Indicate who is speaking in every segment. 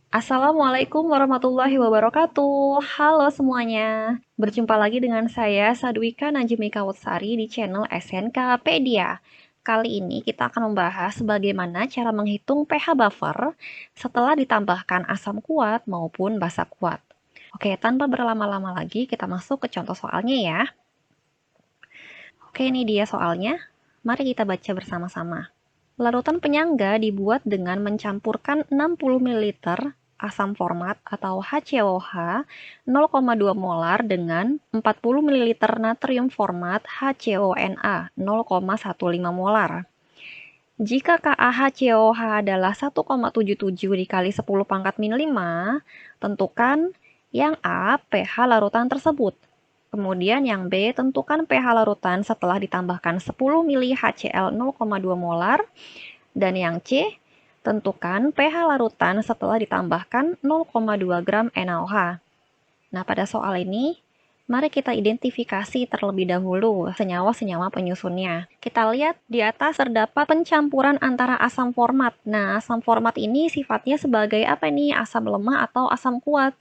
Speaker 1: Assalamualaikum warahmatullahi wabarakatuh. Halo semuanya. Berjumpa lagi dengan saya Sadwika Najmika Wutsari di channel SNKpedia. Kali ini kita akan membahas bagaimana cara menghitung pH buffer setelah ditambahkan asam kuat maupun basa kuat. Oke, tanpa berlama-lama lagi kita masuk ke contoh soalnya ya. Oke, ini dia soalnya. Mari kita baca bersama-sama. Larutan penyangga dibuat dengan mencampurkan 60 ml asam format atau HCOH 0,2 molar dengan 40 ml natrium format HCONa 0,15 molar. Jika KaHCOH adalah 1,77 dikali 10 pangkat min 5, tentukan yang A pH larutan tersebut. Kemudian yang B, tentukan pH larutan setelah ditambahkan 10 mili HCl 0,2 molar. Dan yang C, tentukan pH larutan setelah ditambahkan 0,2 gram NaOH. Nah, pada soal ini, mari kita identifikasi terlebih dahulu senyawa-senyawa penyusunnya. Kita lihat di atas terdapat pencampuran antara asam format. Nah, asam format ini sifatnya sebagai apa nih? Asam lemah atau asam kuat?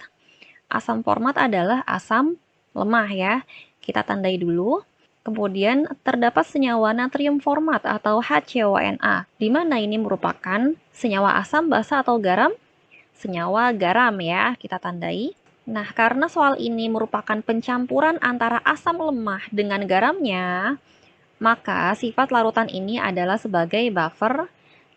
Speaker 1: Asam format adalah asam lemah ya. Kita tandai dulu. Kemudian terdapat senyawa natrium format atau HCONa, di mana ini merupakan senyawa asam, basa atau garam? Senyawa garam ya, kita tandai. Nah, karena soal ini merupakan pencampuran antara asam lemah dengan garamnya, maka sifat larutan ini adalah sebagai buffer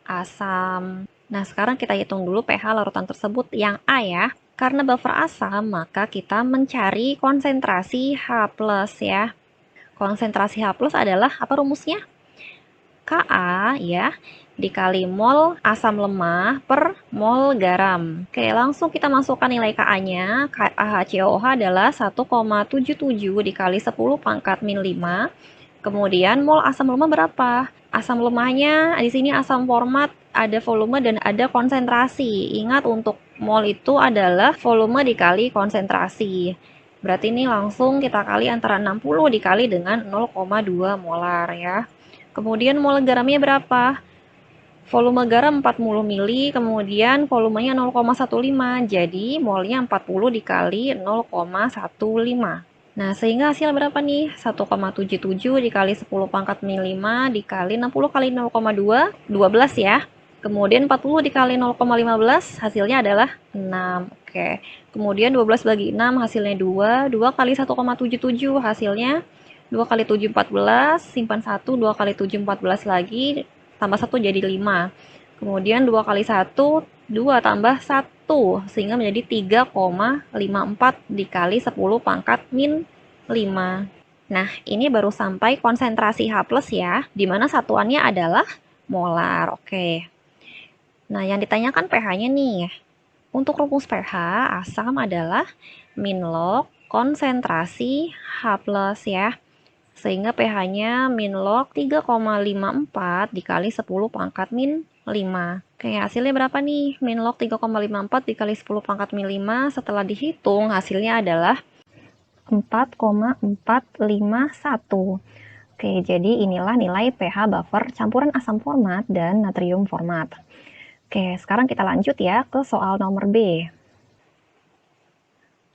Speaker 1: asam. Nah, sekarang kita hitung dulu pH larutan tersebut yang A ya. Karena buffer asam, maka kita mencari konsentrasi H+ ya. Konsentrasi H+ adalah apa rumusnya? Ka ya, dikali mol asam lemah per mol garam. Oke, langsung kita masukkan nilai Ka-nya. KaHCOH adalah 1,77 dikali 10 pangkat min 5. Kemudian mol asam lemah berapa? Asam lemahnya di sini asam format, ada volume dan ada konsentrasi. Ingat untuk mol itu adalah volume dikali konsentrasi. Berarti ini langsung kita kali antara 60 dikali dengan 0,2 molar ya. Kemudian mol garamnya berapa? Volume garam 40 mili, kemudian volumenya 0,15. Jadi molnya 40 dikali 0,15. Nah, sehingga hasil berapa nih? 1,77 dikali 10 pangkat min 5 dikali 60 kali 0,2, 12 ya. Kemudian 40 dikali 0,15 hasilnya adalah 6. Oke. Kemudian 12 bagi 6 hasilnya 2. 2 kali 1,77 hasilnya 2 kali 7 14, simpan 1, 2 kali 7 14 lagi, tambah 1 jadi 5. Kemudian 2 kali 1, 2 tambah 1, sehingga menjadi 3,54 dikali 10 pangkat min 5. Nah, ini baru sampai konsentrasi H+ ya, di mana satuannya adalah molar. Oke. Nah, yang ditanyakan pH-nya nih. Untuk rumus pH, asam adalah min log konsentrasi H+ ya. Sehingga pH-nya min log 3,54 dikali 10 pangkat min 5. Oke, hasilnya berapa nih? Min log 3,54 dikali 10 pangkat min 5. Setelah dihitung, hasilnya adalah 4,451. Oke, jadi inilah nilai pH buffer campuran asam format dan natrium format. Oke, sekarang kita lanjut ya ke soal nomor B.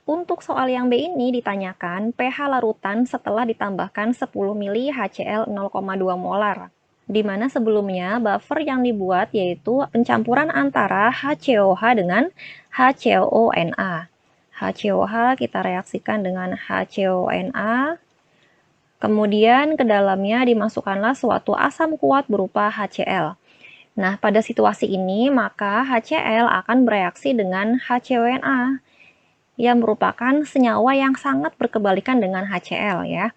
Speaker 1: Untuk soal yang B ini ditanyakan pH larutan setelah ditambahkan 10 mili HCl 0,2 molar. Di mana sebelumnya buffer yang dibuat yaitu pencampuran antara HCOH dengan HCONa. HCOH kita reaksikan dengan HCONa. Kemudian ke dalamnya dimasukkanlah suatu asam kuat berupa HCl. Nah, pada situasi ini maka HCl akan bereaksi dengan HCONa yang merupakan senyawa yang sangat berkebalikan dengan HCl ya.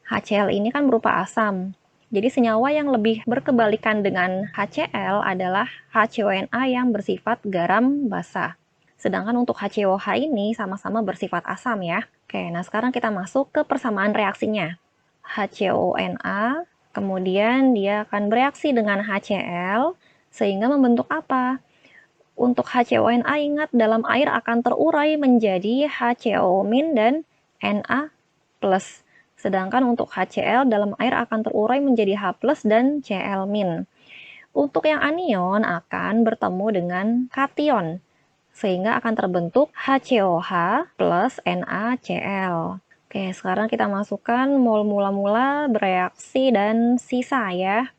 Speaker 1: HCl ini kan berupa asam. Jadi senyawa yang lebih berkebalikan dengan HCl adalah HCONa yang bersifat garam basa. Sedangkan untuk HCOH ini sama-sama bersifat asam ya. Oke, nah sekarang kita masuk ke persamaan reaksinya. HCONa, kemudian dia akan bereaksi dengan HCl sehingga membentuk apa? Untuk HCONa ingat dalam air akan terurai menjadi HCO- dan Na+. Sedangkan untuk HCl dalam air akan terurai menjadi H+ dan Cl-. Untuk yang anion akan bertemu dengan kation. sehingga akan terbentuk HCOH plus NaCl. Oke, sekarang kita masukkan mol mula-mula bereaksi dan sisa ya.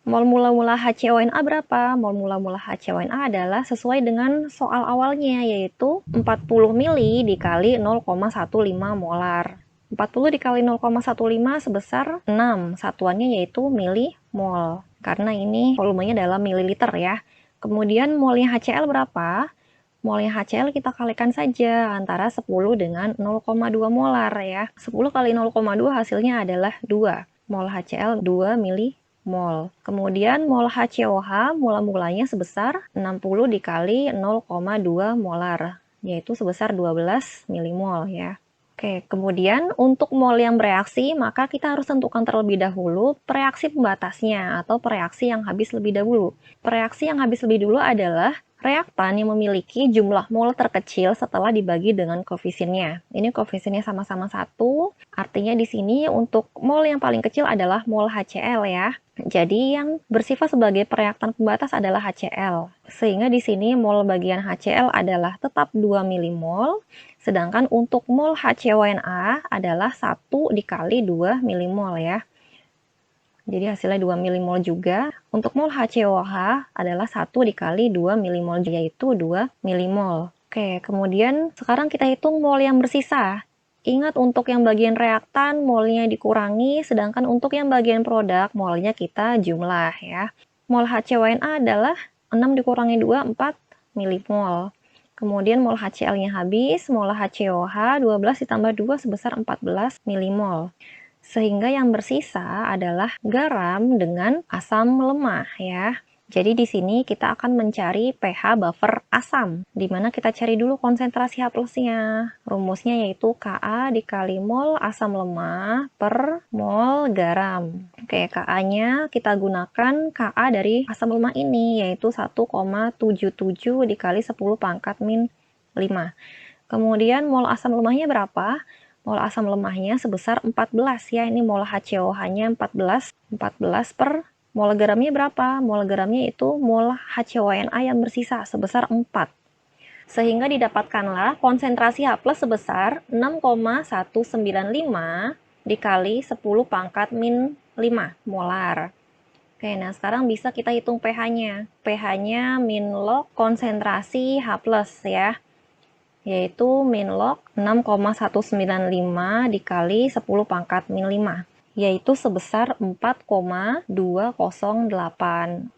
Speaker 1: Mol mula-mula HCONA berapa? Mol mula-mula HCONA adalah sesuai dengan soal awalnya, yaitu 40 mili dikali 0,15 molar. 40 dikali 0,15 sebesar 6, satuannya yaitu milimol. Karena ini volumenya dalam mililiter ya. Kemudian molnya HCl berapa? Molnya HCl kita kalikan saja antara 10 dengan 0,2 molar ya. 10 kali 0,2 hasilnya adalah 2. Mol HCl 2 milimol. Kemudian mol HCOH mula-mulanya sebesar 60 dikali 0,2 molar, yaitu sebesar 12 milimol ya. Oke, kemudian untuk mol yang bereaksi, maka kita harus tentukan terlebih dahulu reaksi pembatasnya atau reaksi yang habis lebih dahulu. Reaksi yang habis lebih dulu adalah reaktan yang memiliki jumlah mol terkecil setelah dibagi dengan koefisiennya. Ini koefisiennya sama-sama 1, artinya di sini untuk mol yang paling kecil adalah mol HCl ya. Jadi yang bersifat sebagai reaktan pembatas adalah HCl. Sehingga di sini mol bagian HCl adalah tetap 2 milimol, sedangkan untuk mol HCONA adalah 1 dikali 2 milimol ya. Jadi hasilnya 2 milimol juga. Untuk mol HCOH adalah 1 dikali 2 milimol, yaitu 2 milimol. Oke, kemudian sekarang kita hitung mol yang bersisa. Ingat untuk yang bagian reaktan, molnya dikurangi, sedangkan untuk yang bagian produk, molnya kita jumlah ya. Mol HCONA adalah 6 dikurangi 2, 4 milimol. Kemudian mol HCl-nya habis, mol HCOH 12 ditambah 2 sebesar 14 milimol. Sehingga yang bersisa adalah garam dengan asam lemah ya. Jadi di sini kita akan mencari pH buffer asam, di mana kita cari dulu konsentrasi H+-nya. Rumusnya yaitu Ka dikali mol asam lemah per mol garam. Oke, Ka-nya kita gunakan Ka dari asam lemah ini, yaitu 1,77 dikali 10 pangkat min 5. Kemudian mol asam lemahnya berapa? Mol asam lemahnya sebesar 14 ya, ini mol HCOH-nya 14 per mol garamnya berapa? Mol garamnya itu mol HCONA yang bersisa sebesar 4. Sehingga didapatkanlah konsentrasi H+ sebesar 6,195 dikali 10 pangkat min 5 molar. Oke, nah sekarang bisa kita hitung pH-nya. pH-nya min log konsentrasi H+ ya, yaitu min log 6,195 dikali 10 pangkat min 5, yaitu sebesar 4,208.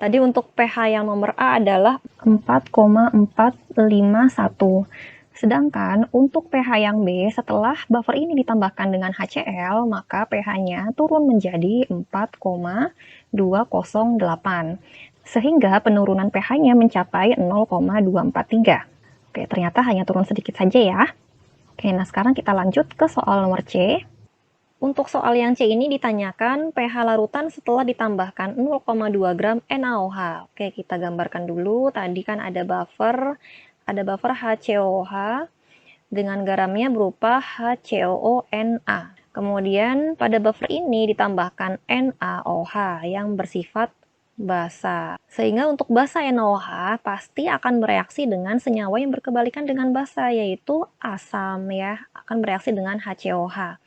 Speaker 1: Tadi untuk pH yang nomor A adalah 4,451. Sedangkan untuk pH yang B, setelah buffer ini ditambahkan dengan HCl, maka pH-nya turun menjadi 4,208. Sehingga penurunan pH-nya mencapai 0,243. Oke, ternyata hanya turun sedikit saja ya. Oke, nah sekarang kita lanjut ke soal nomor C. Untuk soal yang C ini ditanyakan pH larutan setelah ditambahkan 0,2 gram NaOH. Oke, kita gambarkan dulu. Tadi kan ada buffer HCOH dengan garamnya berupa HCOONA. Kemudian pada buffer ini ditambahkan NaOH yang bersifat basa. Sehingga untuk basa NaOH pasti akan bereaksi dengan senyawa yang berkebalikan dengan basa, yaitu asam ya, akan bereaksi dengan HCOH.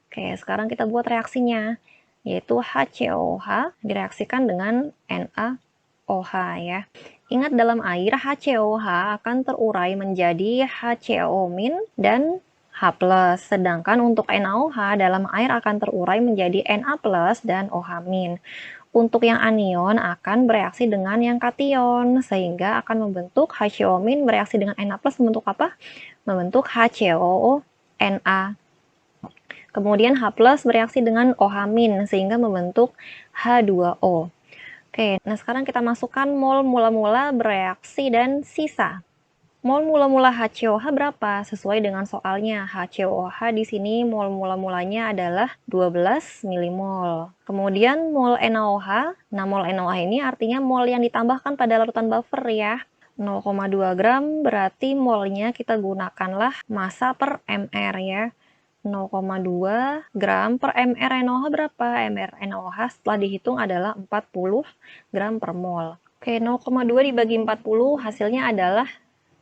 Speaker 1: Oke, sekarang kita buat reaksinya, yaitu HCOH direaksikan dengan NaOH ya. Ingat dalam air HCOH akan terurai menjadi HCO- dan H+, sedangkan untuk NaOH dalam air akan terurai menjadi Na+ dan OH-. Untuk yang anion akan bereaksi dengan yang kation, sehingga akan membentuk HCO- bereaksi dengan Na+ membentuk apa? Membentuk HCOONA. Kemudian H+ bereaksi dengan OH- sehingga membentuk H2O. Oke, nah sekarang kita masukkan mol mula-mula bereaksi dan sisa. Mol mula-mula HCOH berapa? Sesuai dengan soalnya, HCOH di sini mol mula-mulanya adalah 12 milimol. Kemudian mol NaOH, nah mol NaOH ini artinya mol yang ditambahkan pada larutan buffer ya. 0,2 gram berarti molnya kita gunakanlah massa per mR ya. 0,2 gram per mR NaOH berapa? mR NaOH setelah dihitung adalah 40 gram per mol. Oke, 0,2 dibagi 40 hasilnya adalah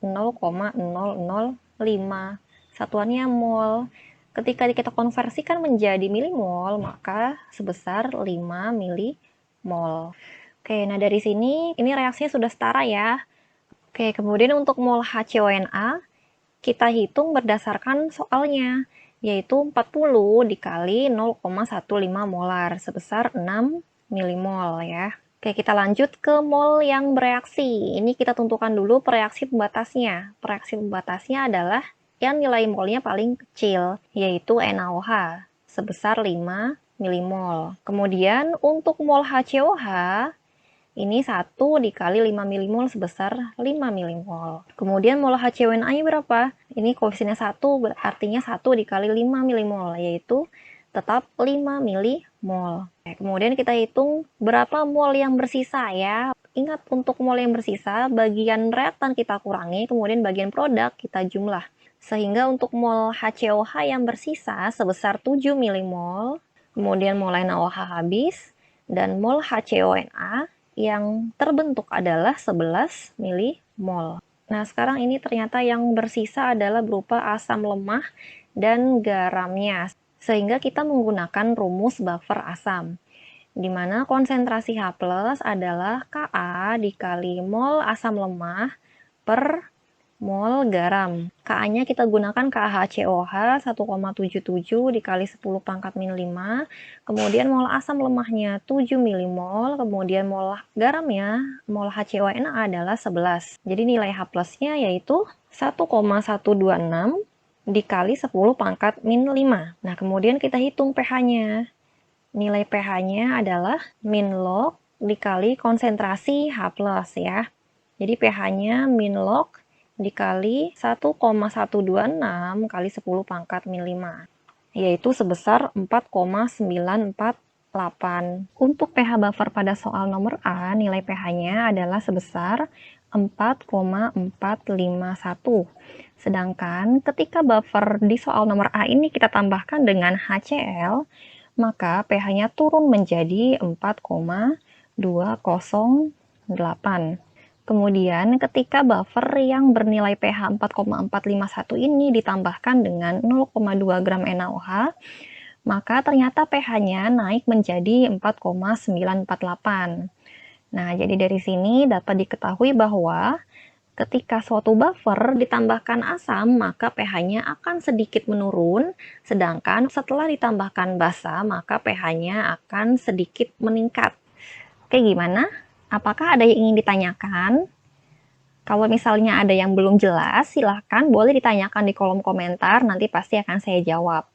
Speaker 1: 0,0005. Satuannya mol. Ketika kita konversikan menjadi milimol, maka sebesar 5 milimol. Oke, nah dari sini ini reaksinya sudah setara ya. Oke, kemudian untuk mol HCONA kita hitung berdasarkan soalnya, yaitu 40 dikali 0,15 molar sebesar 6 milimol ya. Oke, kita lanjut ke mol yang bereaksi. Ini kita tentukan dulu reaksi pembatasnya. Reaksi pembatasnya adalah yang nilai molnya paling kecil, yaitu NaOH sebesar 5 milimol. Kemudian untuk mol HCOH, ini 1 dikali 5 milimol sebesar 5 milimol. Kemudian mol HCONA-nya berapa? Ini koefisiennya 1, artinya 1 dikali 5 milimol, yaitu tetap 5 milimol. Kemudian kita hitung berapa mol yang bersisa ya. Ingat, untuk mol yang bersisa, bagian reaktan kita kurangi, kemudian bagian produk kita jumlah. Sehingga untuk mol HCOH yang bersisa sebesar 7 milimol, kemudian mol NaOH habis, dan mol HCONA yang terbentuk adalah 11 milimol. Nah, sekarang ini ternyata yang bersisa adalah berupa asam lemah dan garamnya. Sehingga kita menggunakan rumus buffer asam, di mana konsentrasi H+ adalah Ka dikali mol asam lemah per mol garam. Ka-nya kita gunakan KaHCOH 1,77 dikali 10 pangkat min 5, kemudian mol asam lemahnya 7 milimol, kemudian mol garamnya, mol HCONA adalah 11. Jadi nilai H+-nya yaitu 1,126 dikali 10 pangkat min 5. Nah, kemudian kita hitung pH-nya. Nilai pH-nya adalah min log dikali konsentrasi H+ ya. Jadi pH-nya min log dikali 1,126 kali 10 pangkat min 5, yaitu sebesar 4,948. Untuk pH buffer pada soal nomor A, nilai pH-nya adalah sebesar 4,451. Sedangkan ketika buffer di soal nomor A ini kita tambahkan dengan HCl, maka pH-nya turun menjadi 4,208. Kemudian ketika buffer yang bernilai pH 4,451 ini ditambahkan dengan 0,2 gram NaOH, maka ternyata pH-nya naik menjadi 4,948. Nah, jadi dari sini dapat diketahui bahwa ketika suatu buffer ditambahkan asam, maka pH-nya akan sedikit menurun, sedangkan setelah ditambahkan basa, maka pH-nya akan sedikit meningkat. Oke, gimana? Apakah ada yang ingin ditanyakan? Kalau misalnya ada yang belum jelas, silahkan boleh ditanyakan di kolom komentar, nanti pasti akan saya jawab.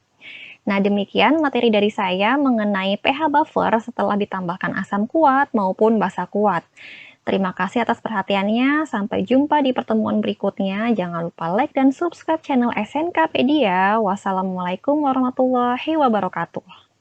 Speaker 1: Nah, demikian materi dari saya mengenai pH buffer setelah ditambahkan asam kuat maupun basa kuat. Terima kasih atas perhatiannya, sampai jumpa di pertemuan berikutnya. Jangan lupa like dan subscribe channel SNKpedia. Wassalamualaikum warahmatullahi wabarakatuh.